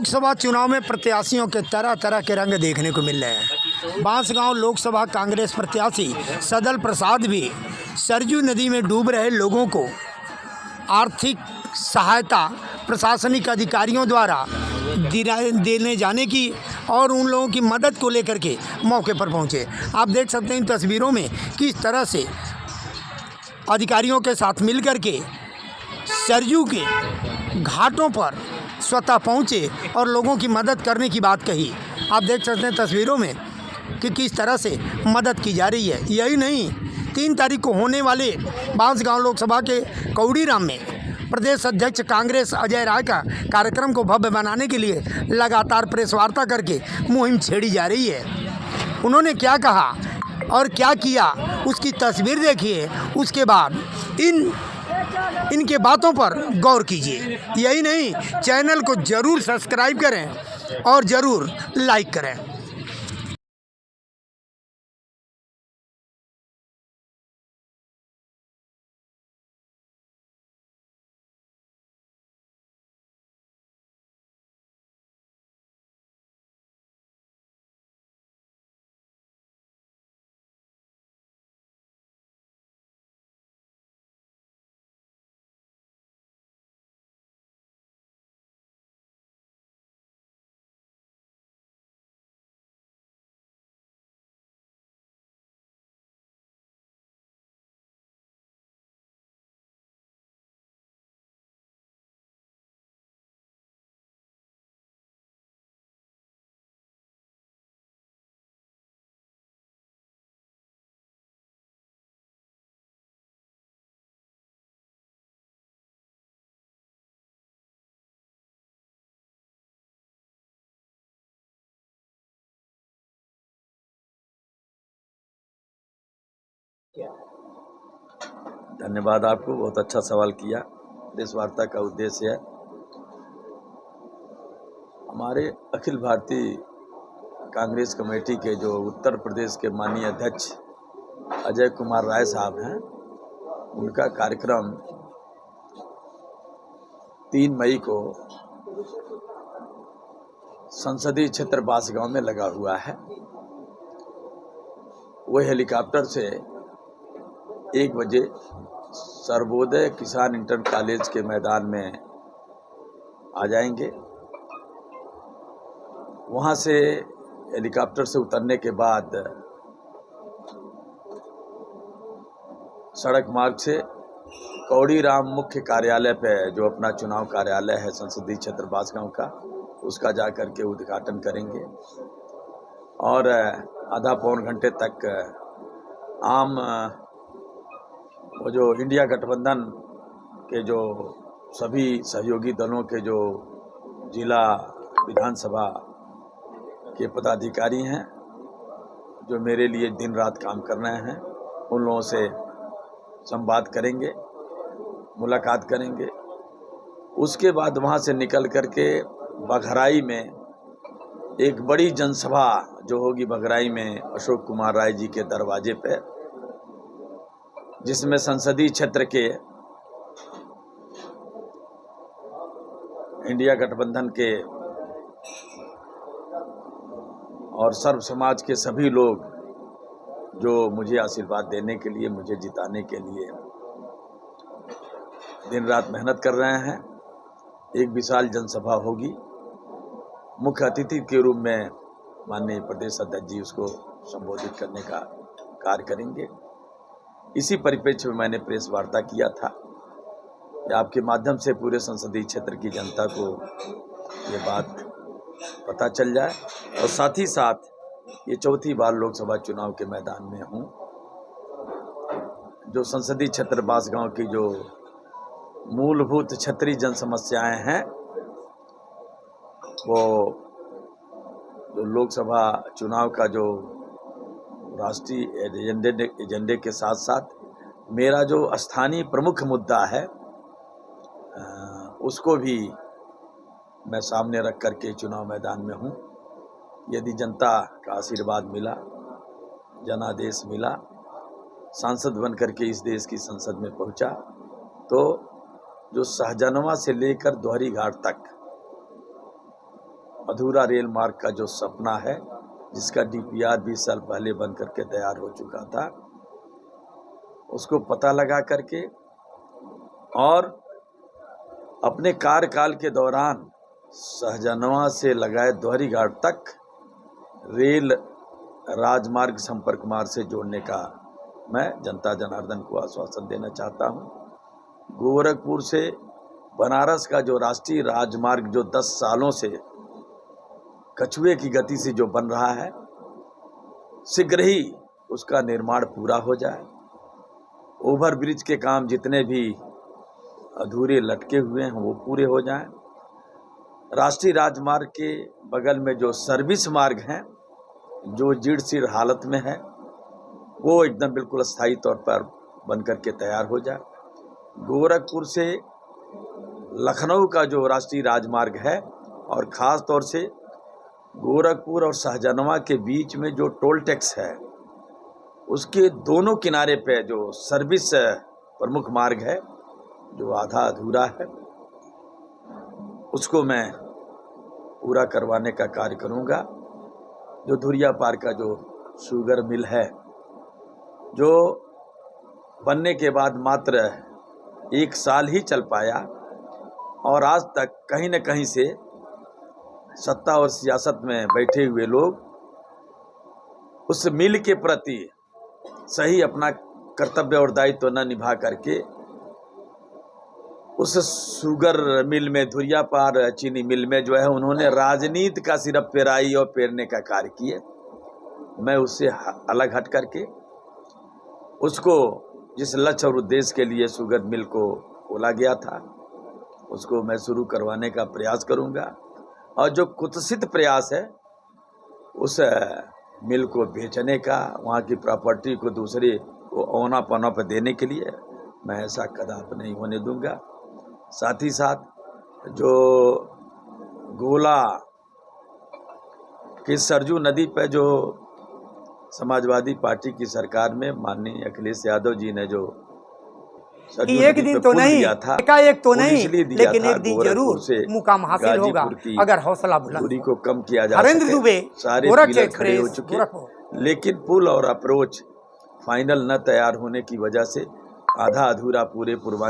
लोकसभा चुनाव में प्रत्याशियों के तरह तरह के रंग देखने को मिल रहे हैं। बांसगांव लोकसभा कांग्रेस प्रत्याशी सदल प्रसाद भी सरजू नदी में डूब रहे लोगों को आर्थिक सहायता प्रशासनिक अधिकारियों द्वारा देने जाने की और उन लोगों की मदद को लेकर के मौके पर पहुंचे। आप देख सकते हैं इन तस्वीरों में किस तरह से अधिकारियों के साथ मिलकर के सरजू के घाटों पर स्वतः पहुंचे और लोगों की मदद करने की बात कही। आप देख सकते हैं तस्वीरों में कि किस तरह से मदद की जा रही है। यही नहीं, 3 तारीख को होने वाले बांसगांव लोकसभा के कौड़ीराम में प्रदेश अध्यक्ष कांग्रेस अजय राय का कार्यक्रम को भव्य बनाने के लिए लगातार प्रेस वार्ता करके मुहिम छेड़ी जा रही है। उन्होंने क्या कहा और क्या किया उसकी तस्वीर देखिए, उसके बाद इनके बातों पर गौर कीजिए। यही नहीं, चैनल को ज़रूर सब्सक्राइब करें और ज़रूर लाइक करें। धन्यवाद आपको, बहुत अच्छा सवाल किया। प्रेस वार्ता का उद्देश्य है हमारे अखिल भारतीय कांग्रेस कमेटी के जो उत्तर प्रदेश के माननीय अध्यक्ष अजय कुमार राय साहब हैं, उनका कार्यक्रम 3 मई को संसदीय क्षेत्र बांसगांव में लगा हुआ है। वो हेलीकॉप्टर से 1 बजे सर्वोदय किसान इंटर कॉलेज के मैदान में आ जाएंगे। वहाँ से हेलीकॉप्टर से उतरने के बाद सड़क मार्ग से कौड़ीराम मुख्य कार्यालय पे, जो अपना चुनाव कार्यालय है संसदीय क्षेत्र बांसगांव का, उसका जा कर के उद्घाटन करेंगे और आधा पौन घंटे तक आम वो जो इंडिया गठबंधन के जो सभी सहयोगी दलों के जो जिला विधानसभा के पदाधिकारी हैं, जो मेरे लिए दिन रात काम कर रहे हैं, उन लोगों से संवाद करेंगे, मुलाकात करेंगे। उसके बाद वहाँ से निकल करके बघराई में एक बड़ी जनसभा जो होगी बघराई में अशोक कुमार राय जी के दरवाजे पे, जिसमें संसदीय क्षेत्र के इंडिया गठबंधन के और सर्व समाज के सभी लोग जो मुझे आशीर्वाद देने के लिए, मुझे जिताने के लिए दिन रात मेहनत कर रहे हैं, एक विशाल जनसभा होगी। मुख्य अतिथि के रूप में माननीय प्रदेश अध्यक्ष जी उसको संबोधित करने का कार्य करेंगे। इसी परिप्रेक्ष्य में मैंने प्रेस वार्ता किया था कि आपके माध्यम से पूरे संसदीय क्षेत्र की जनता को ये बात पता चल जाए और साथ ही साथ ये 4थी बार लोकसभा चुनाव के मैदान में हूँ। जो संसदीय क्षेत्र बांसगांव की जो मूलभूत क्षेत्रीय जन समस्याएं हैं, वो जो लोकसभा चुनाव का जो राष्ट्रीय एजेंडे के साथ साथ मेरा जो स्थानीय प्रमुख मुद्दा है, उसको भी मैं सामने रख करके चुनाव मैदान में हूँ। यदि जनता का आशीर्वाद मिला, जनादेश मिला, सांसद बन करके इस देश की संसद में पहुँचा, तो जो शाहजहानवा से लेकर दोहरी घाट तक अधूरा रेल मार्ग का जो सपना है, जिसका डीपीआर 20 साल पहले बन करके तैयार हो चुका था, उसको पता लगा करके और अपने कार्यकाल के दौरान सहजनवा से लगाए दोहरी घाट तक रेल राजमार्ग संपर्क मार्ग से जोड़ने का मैं जनता जनार्दन को आश्वासन देना चाहता हूं। गोरखपुर से बनारस का जो राष्ट्रीय राजमार्ग जो 10 सालों से कछुए की गति से जो बन रहा है, शीघ्र ही उसका निर्माण पूरा हो जाए। ओवर ब्रिज के काम जितने भी अधूरे लटके हुए हैं वो पूरे हो जाएं। राष्ट्रीय राजमार्ग के बगल में जो सर्विस मार्ग हैं, जो जीर्ण शीर्ण हालत में है, वो एकदम बिल्कुल स्थायी तौर पर बन करके तैयार हो जाए। गोरखपुर से लखनऊ का जो राष्ट्रीय राजमार्ग है और ख़ास तौर से गोरखपुर और सहजनवा के बीच में जो टोल टैक्स है, उसके दोनों किनारे पे जो सर्विस प्रमुख मार्ग है, जो आधा अधूरा है, उसको मैं पूरा करवाने का कार्य करूँगा। जो धुरिया पार का जो शुगर मिल है, जो बनने के बाद मात्र 1 साल ही चल पाया और आज तक कहीं न कहीं से सत्ता और सियासत में बैठे हुए लोग उस मिल के प्रति सही अपना कर्तव्य और दायित्व न निभा करके उस शुगर मिल में, धुरिया पार चीनी मिल में जो है, उन्होंने राजनीति का सिर्फ पेराई और पेरने का कार्य किए। मैं उससे अलग हट करके उसको जिस लक्ष्य और उद्देश्य के लिए शुगर मिल को खोला गया था, उसको मैं शुरू करवाने का प्रयास करूंगा। और जो कुत्सित प्रयास है उस मिल को बेचने का, वहाँ की प्रॉपर्टी को दूसरे को औना पौना पर देने के लिए, मैं ऐसा कदापि नहीं होने दूंगा। साथ ही साथ जो गोला की सरजू नदी पर जो समाजवादी पार्टी की सरकार में माननीय अखिलेश यादव जी ने जो कि एक दिन तो नहीं, एकाएक तो नहीं, लेकिन एक दिन जरूर मुकाम हासिल होगा अगर हौसला बुलंद। दूरी को कम किया जा हरेंद्र दुबे, सारे पिलर खड़े हो चुके, लेकिन पुल और अप्रोच फाइनल न तैयार होने की वजह से आधा अधूरा पूरे पूर्वांचल